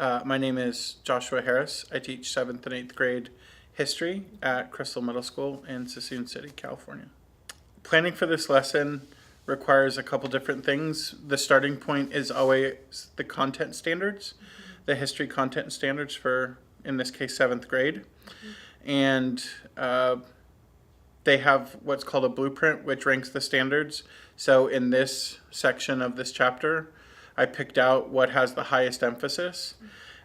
My name is Joshua Harris. I teach 7th and 8th grade history at Crystal Middle School in Suisun City, California. Planning for this lesson requires a couple different things. The starting point is always the content standards, the history content standards for, in this case, 7th grade. And they have what's called a blueprint, which ranks the standards. So in this section of this chapter, I picked out what has the highest emphasis,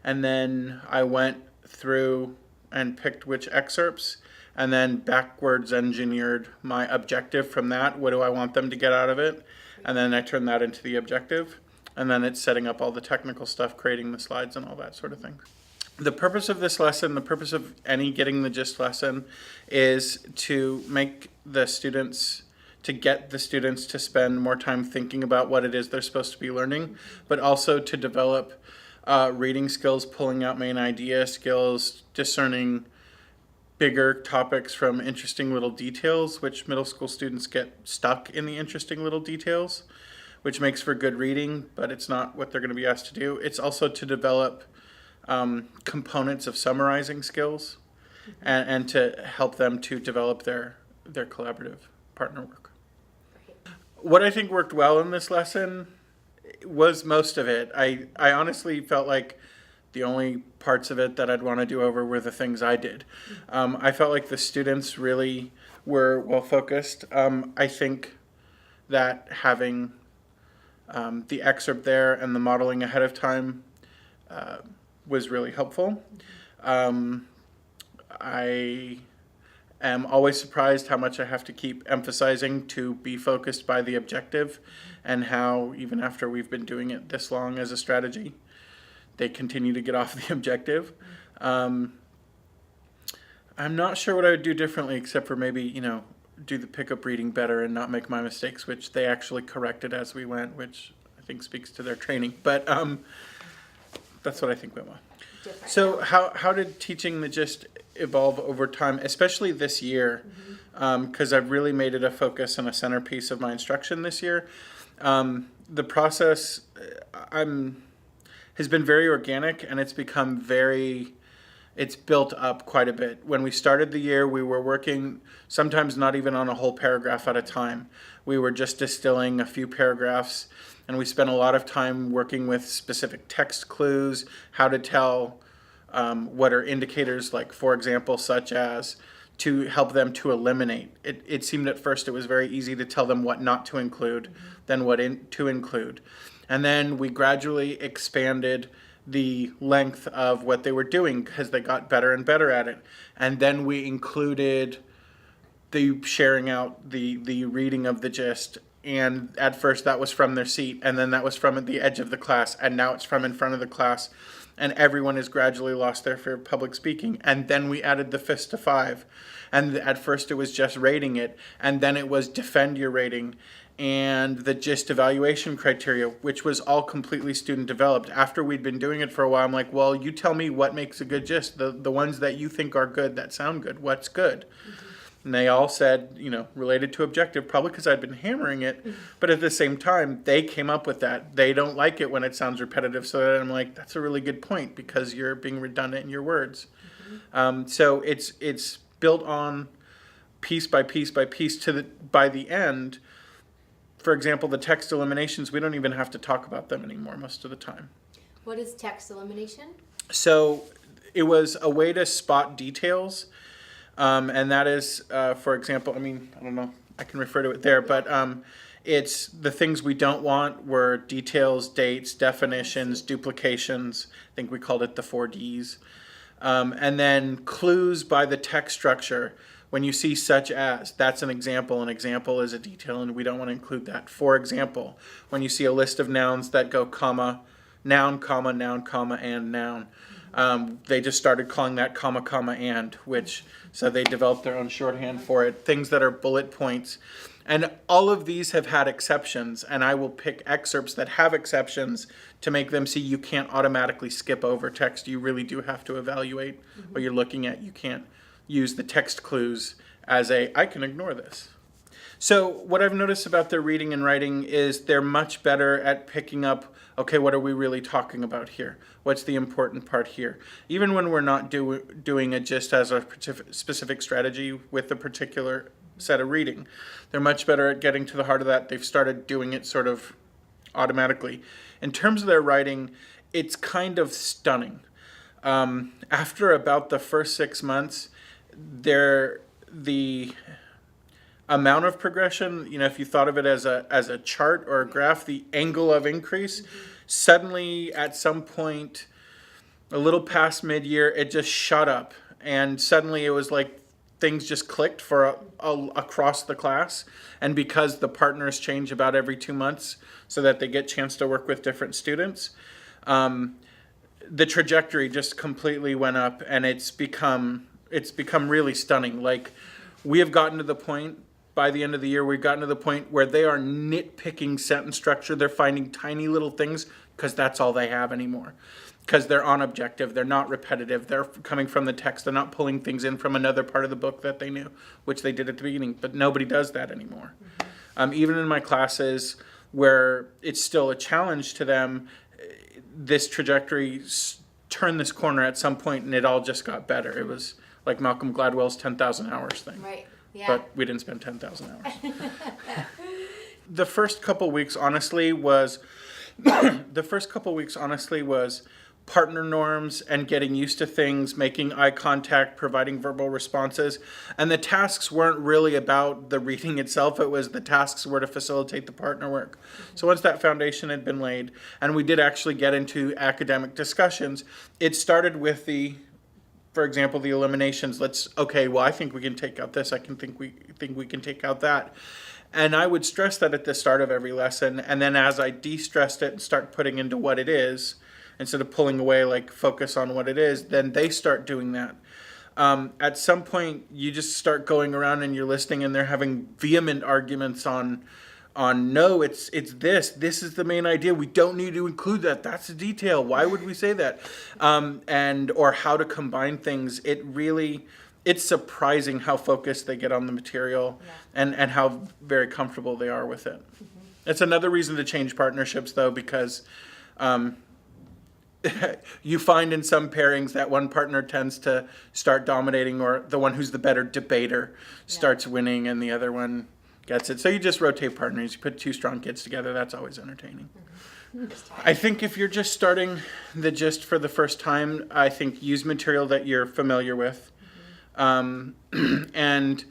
and then I went through and picked which excerpts, and then backwards engineered my objective from that. What do I want them to get out of it? And then I turned that into the objective, and then it's setting up all the technical stuff, creating the slides and all that sort of thing. The purpose of this lesson, the purpose of any Getting the Gist lesson, is to make the students, to get the students to spend more time thinking about what it is they're supposed to be learning, but also to develop reading skills, pulling out main idea skills, discerning bigger topics from interesting little details, which middle school students get stuck in the interesting little details, which makes for good reading, but it's not what they're going to be asked to do. It's also to develop components of summarizing skills and to help them to develop their collaborative partner work. What I think worked well in this lesson was most of it. I honestly felt like the only parts of it that I'd want to do over were the things I did. I felt like the students really were well focused. I think that having the excerpt there and the modeling ahead of time was really helpful. I am always surprised how much I have to keep emphasizing to be focused by the objective, and how even after we've been doing it this long as a strategy, they continue to get off the objective. I'm not sure what I would do differently, except for maybe, do the pickup reading better and not make my mistakes, which they actually corrected as we went, which I think speaks to their training. But that's what I think went well. Different. So how did teaching the gist evolve over time, especially this year? Because I've really made it a focus and a centerpiece of my instruction this year. The process has been very organic, and it's become it's built up quite a bit. When we started the year, we were working sometimes not even on a whole paragraph at a time. We were just distilling a few paragraphs, and we spent a lot of time working with specific text clues, how to tell what are indicators, like, for example, such as to help them to eliminate. It seemed at first it was very easy to tell them what not to include than what to include. And then we gradually expanded the length of what they were doing because they got better and better at it. And then we included the sharing out the reading of the gist. And at first that was from their seat, and then that was from the edge of the class, and now it's from in front of the class. And everyone has gradually lost their fear of public speaking. And then we added the fist to 5. And at first it was just rating it, and then it was defend your rating and the gist evaluation criteria, which was all completely student developed. After we'd been doing it for a while, I'm like, well, you tell me what makes a good gist, the ones that you think are good, that sound good, what's good? And they all said, related to objective, probably because I'd been hammering it. But at the same time, they came up with that. They don't like it when it sounds repetitive. So I'm like, that's a really good point, because you're being redundant in your words. So it's built on piece by piece by piece by the end. For example, the text eliminations, we don't even have to talk about them anymore most of the time. What is text elimination? So it was a way to spot details. And that is, for example, I don't know, I can refer to it there, but it's the things we don't want were details, dates, definitions, duplications. I think we called it the 4 Ds. And then clues by the text structure. When you see such as, that's an example. An example is a detail, and we don't want to include that. For example, when you see a list of nouns that go comma, noun, comma, and noun. They just started calling that comma, and, so they developed their own shorthand for it. Things that are bullet points. And all of these have had exceptions, and I will pick excerpts that have exceptions to make them see you can't automatically skip over text. You really do have to evaluate what you're looking at. You can't use the text clues as I can ignore this. So what I've noticed about their reading and writing is they're much better at picking up, okay, what are we really talking about here? What's the important part here? Even when we're not doing it just as a specific strategy with a particular set of reading, they're much better at getting to the heart of that. They've started doing it sort of automatically. In terms of their writing, it's kind of stunning. After about the first 6 months, the amount of progression, if you thought of it as a chart or a graph, the angle of increase, suddenly at some point, a little past mid-year, it just shot up. And suddenly it was like things just clicked for across the class. And because the partners change about every 2 months so that they get a chance to work with different students, the trajectory just completely went up, and it's become really stunning. Like, we have gotten to the point, by the end of the year, we've gotten to the point where they are nitpicking sentence structure. They're finding tiny little things because that's all they have anymore. Because they're on objective, they're not repetitive, they're coming from the text, they're not pulling things in from another part of the book that they knew, which they did at the beginning, but nobody does that anymore. Even in my classes where it's still a challenge to them, this trajectory turned this corner at some point, and it all just got better. It was like Malcolm Gladwell's 10,000 hours thing. Right. Yeah. But we didn't spend 10,000 hours. The first couple weeks honestly was partner norms and getting used to things, making eye contact, providing verbal responses. And the tasks weren't really about the reading itself. It was the tasks were to facilitate the partner work. So once that foundation had been laid, and we did actually get into academic discussions, it started with for example, the eliminations. I think we can take out this. I think we can take out that. And I would stress that at the start of every lesson. And then as I de-stressed it and start putting into what it is, instead of pulling away, like focus on what it is, then they start doing that. At some point, you just start going around and you're listening, and they're having vehement arguments on no, it's this. This is the main idea. We don't need to include that. That's a detail. Why would we say that? Or how to combine things. It's surprising how focused they get on the material, and how very comfortable they are with it. It's another reason to change partnerships, though, because you find in some pairings that one partner tends to start dominating, or the one who's the better debater starts winning, and the other one gets it. So you just rotate partners. You put two strong kids together. That's always entertaining. I think if you're just starting the gist for the first time, I think use material that you're familiar with. And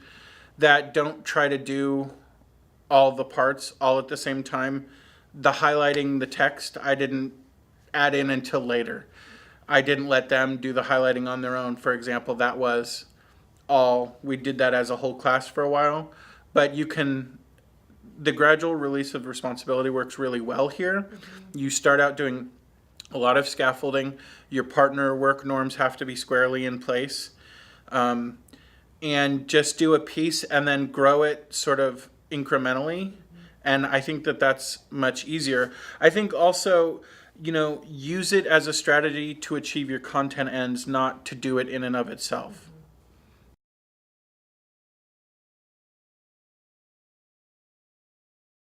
that don't try to do all the parts all at the same time. The highlighting the text, I didn't add in until later. I didn't let them do the highlighting on their own. For example, that was we did that as a whole class for a while. But the gradual release of responsibility works really well here. You start out doing a lot of scaffolding. Your partner work norms have to be squarely in place. And just do a piece and then grow it sort of incrementally. And I think that that's much easier. I think also, use it as a strategy to achieve your content ends, not to do it in and of itself.